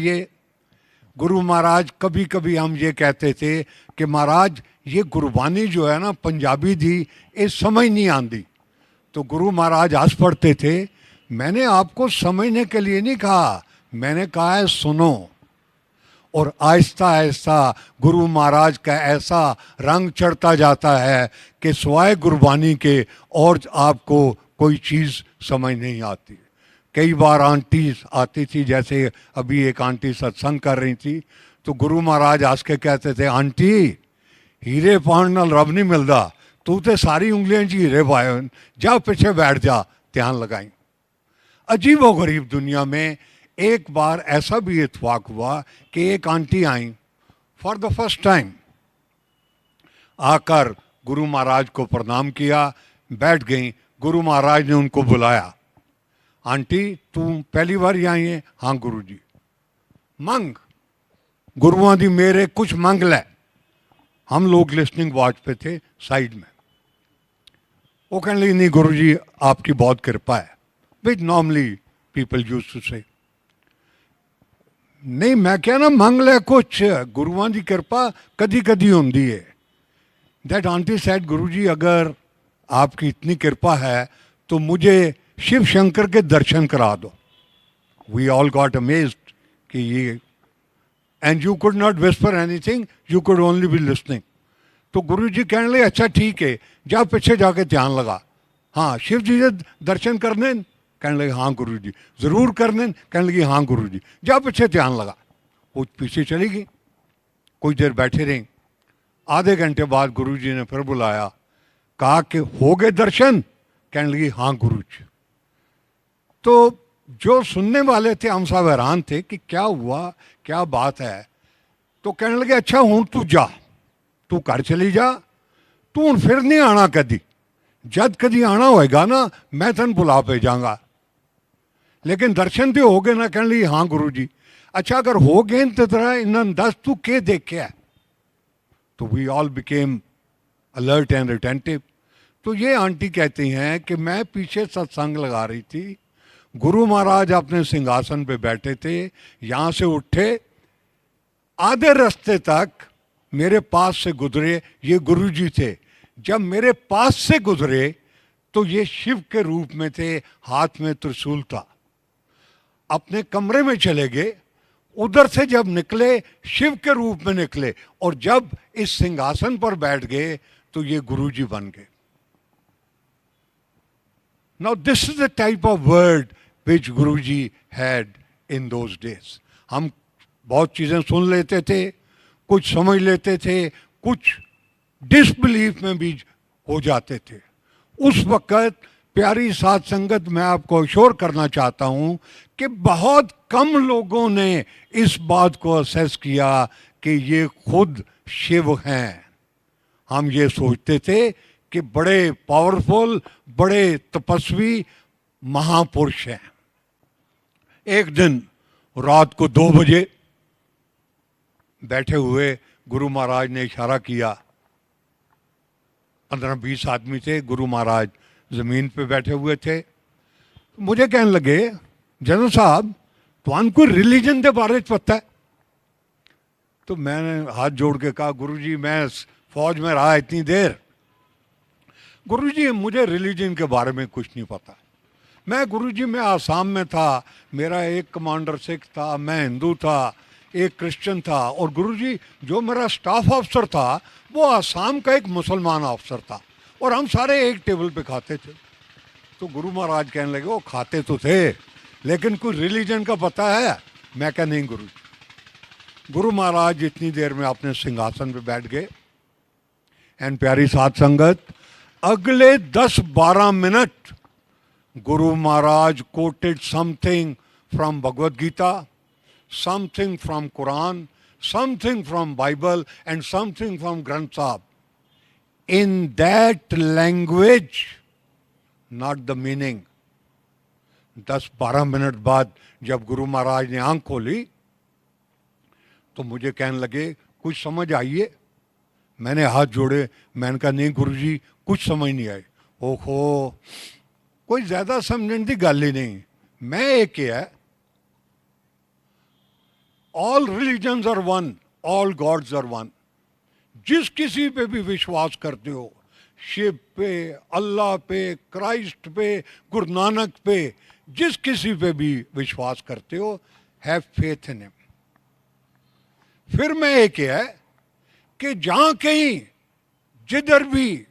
ये गुरु महाराज कभी कभी हम ये कहते थे कि महाराज ये गुरबानी जो है ना पंजाबी थी ये समझ नहीं आती। तो गुरु महाराज हंस पड़ते थे। मैंने आपको समझने के लिए नहीं कहा, मैंने कहा है सुनो। और आहिस्ता आहिस्ता गुरु महाराज का ऐसा रंग चढ़ता जाता है कि सिवाय गुरबानी के और आपको कोई चीज़ समझ नहीं आती। कई बार आंटी आती थी, जैसे अभी एक आंटी सत्संग कर रही थी, तो गुरु महाराज हंस के कहते थे, आंटी हीरे पाण नाल रब नहीं मिलता, तू तो सारी उंगलियां च हीरे पाए, जा पीछे बैठ जा, ध्यान लगाई। अजीब व गरीब दुनिया में एक बार ऐसा भी इत्तेफाक हुआ कि एक aunty I for the first time, आकर गुरु महाराज को प्रणाम किया, बैठ गई। गुरु महाराज ने उनको बुलाया, आंटी तू पहली बार ही आई है? हाँ गुरु जी। मंग गुरुआं दी मेरे कुछ मंग ले। हम लोग लिसनिंग वॉच पे थे साइड में। वो कहने लगी, नहीं गुरु जी आपकी बहुत कृपा है, which normally people use to say. नहीं मैं क्या ना मंग ले कुछ, गुरुआं दी कृपा कदी कदी होंदी है। दैट आंटी सेड, गुरु जी अगर आपकी इतनी कृपा है तो मुझे शिव शंकर के दर्शन करा दो। वी ऑल गॉट अमेज्ड कि ये, and you could not whisper anything, you could only be listening. तो गुरु जी कहने लगे, अच्छा ठीक है, जा पीछे जाके ध्यान लगा। हाँ शिव जी के दर्शन करने? कहने लगे हाँ गुरु जी। जरूर करने? कहने लगी हाँ गुरु जी। जा पीछे ध्यान लगा। वो पीछे चली गई, कुछ देर बैठे रहे। आधे घंटे बाद गुरु जी ने फिर बुलाया, कहा कि हो गए दर्शन? कहने लगी हाँ गुरु जी। तो जो सुनने वाले थे हम सब हैरान थे कि क्या हुआ, क्या बात है। तो कहने लगे, अच्छा हूं तू जा, तू घर चली जा, तू हूं फिर नहीं आना कदी, जद कदी आना होएगा ना मैं तेन बुला भेजांगा, लेकिन दर्शन तो हो गए ना? कहने लगी हाँ गुरु जी। अच्छा अगर हो गए तो तेरा इन्होंने दस तू के देखे है? तो we all became alert and attentive. तो ये आंटी कहती हैं कि मैं पीछे सत्संग लगा रही थी, गुरु महाराज अपने सिंहासन पे बैठे थे, यहाँ से उठे, आधे रास्ते तक मेरे पास से गुजरे, ये गुरु जी थे। जब मेरे पास से गुजरे तो ये शिव के रूप में थे, हाथ में त्रिशूल था। अपने कमरे में चले गए, उधर से जब निकले शिव के रूप में निकले, और जब इस सिंहासन पर बैठ गए तो ये गुरु जी बन गए। Now this is the type of word which Guruji had in those days. हम बहुत चीज़ें सुन लेते थे, कुछ समझ लेते थे, कुछ डिसबिलीफ में भी हो जाते थे। उस वक़्त प्यारी साध संगत, मैं आपको अश्योर करना चाहता हूँ कि बहुत कम लोगों ने इस बात को असेस किया कि ये खुद शिव हैं। हम ये सोचते थे कि बड़े पावरफुल, बड़े तपस्वी महापुरुष हैं। एक दिन रात को 2 बजे बैठे हुए गुरु महाराज ने इशारा किया, 15-20 आदमी थे, गुरु महाराज जमीन पे बैठे हुए थे। मुझे कहने लगे, जनरल साहब तुम कोई रिलीजन के बारे में पता है? तो मैंने हाथ जोड़ के कहा, गुरु जी मैं फौज में रहा इतनी देर, गुरुजी मुझे रिलीजन के बारे में कुछ नहीं पता। मैं गुरुजी मैं आसाम में था, मेरा एक कमांडर सिख था, मैं हिंदू था, एक क्रिश्चियन था, और गुरुजी जो मेरा स्टाफ ऑफिसर था वो आसाम का एक मुसलमान ऑफिसर था, और हम सारे एक टेबल पे खाते थे। तो गुरु महाराज कहने लगे, वो खाते तो थे लेकिन कोई रिलीजन का पता है? मैं कहा नहीं गुरु। गुरु महाराज इतनी देर में अपने सिंहासन पे बैठ गए। एंड प्यारी साध संगत, अगले 10-12 minute Guru Maharaj quoted something from Bhagavad Gita, something from Quran, something from Bible and something from Granth Sahib in that language, not the meaning. 10-12 minute बाद जब गुरु महाराज ने आंख खोली तो मुझे कहने लगे, कुछ समझ आइए? मैंने हाथ जोड़े, मैंने कहा नहीं गुरुजी कुछ समझ नहीं आई। ओहो, कोई ज्यादा समझने की गल ही नहीं। मैं एक है all religions are one, all gods are one. जिस किसी पे भी विश्वास करते हो, शिव पे, अल्लाह पे, क्राइस्ट पे, गुरु नानक पे, जिस किसी पे भी विश्वास करते हो, हैव फेथ इन हिम। फिर मैं एक है कि जहां कहीं जिधर भी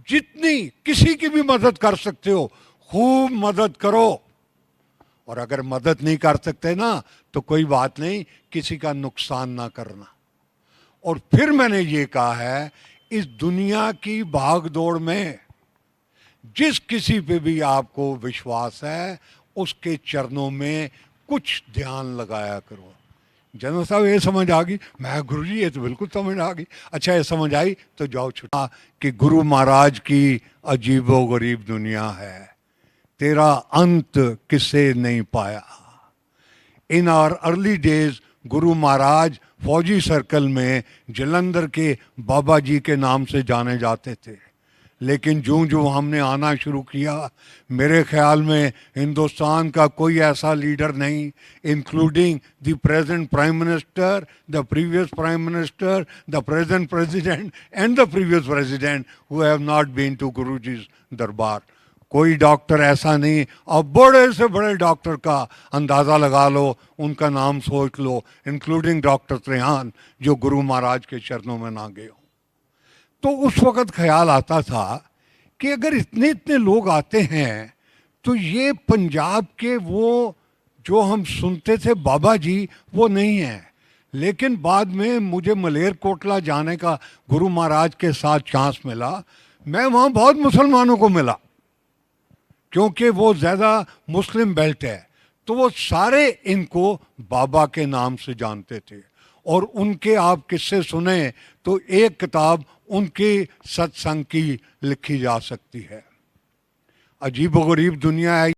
जितनी किसी की भी मदद कर सकते हो, खूब मदद करो। और अगर मदद नहीं कर सकते ना, तो कोई बात नहीं, किसी का नुकसान ना करना। और फिर मैंने ये कहा है, इस दुनिया की भागदौड़ में जिस किसी पे भी आपको विश्वास है, उसके चरणों में कुछ ध्यान लगाया करो। जनरल साहब ये समझ आ गई? मैं गुरुजी ये तो बिल्कुल समझ आ गई। अच्छा ये समझ आई तो जाओ छुट्टा कि गुरु महाराज की अजीबो गरीब दुनिया है, तेरा अंत किसे नहीं पाया। In our early days Guru Maharaj फौजी सर्कल में जलंधर के बाबा जी के नाम से जाने जाते थे, लेकिन जो जो हमने आना शुरू किया, मेरे ख्याल में हिंदुस्तान का कोई ऐसा लीडर नहीं, including the present prime minister, the previous prime minister, the present president and the previous president, who have not been to Guruji's दरबार। कोई डॉक्टर ऐसा नहीं, अब बड़े से बड़े डॉक्टर का अंदाज़ा लगा लो, उनका नाम सोच लो, इंक्लूडिंग डॉक्टर त्रेहान, जो गुरु महाराज के चरणों में ना गए हो। तो उस वक़्त ख्याल आता था कि अगर इतने इतने लोग आते हैं, तो ये पंजाब के वो जो हम सुनते थे बाबा जी, वो नहीं है। लेकिन बाद में मुझे मलेरकोटला जाने का गुरु महाराज के साथ चांस मिला। मैं वहाँ बहुत मुसलमानों को मिला, क्योंकि वो ज़्यादा मुस्लिम बेल्ट है, तो वो सारे इनको बाबा के नाम से जानते थे। और उनके आप किस्से सुने तो एक किताब उनकी सत्संग की लिखी जा सकती है। अजीब व गरीब दुनिया है।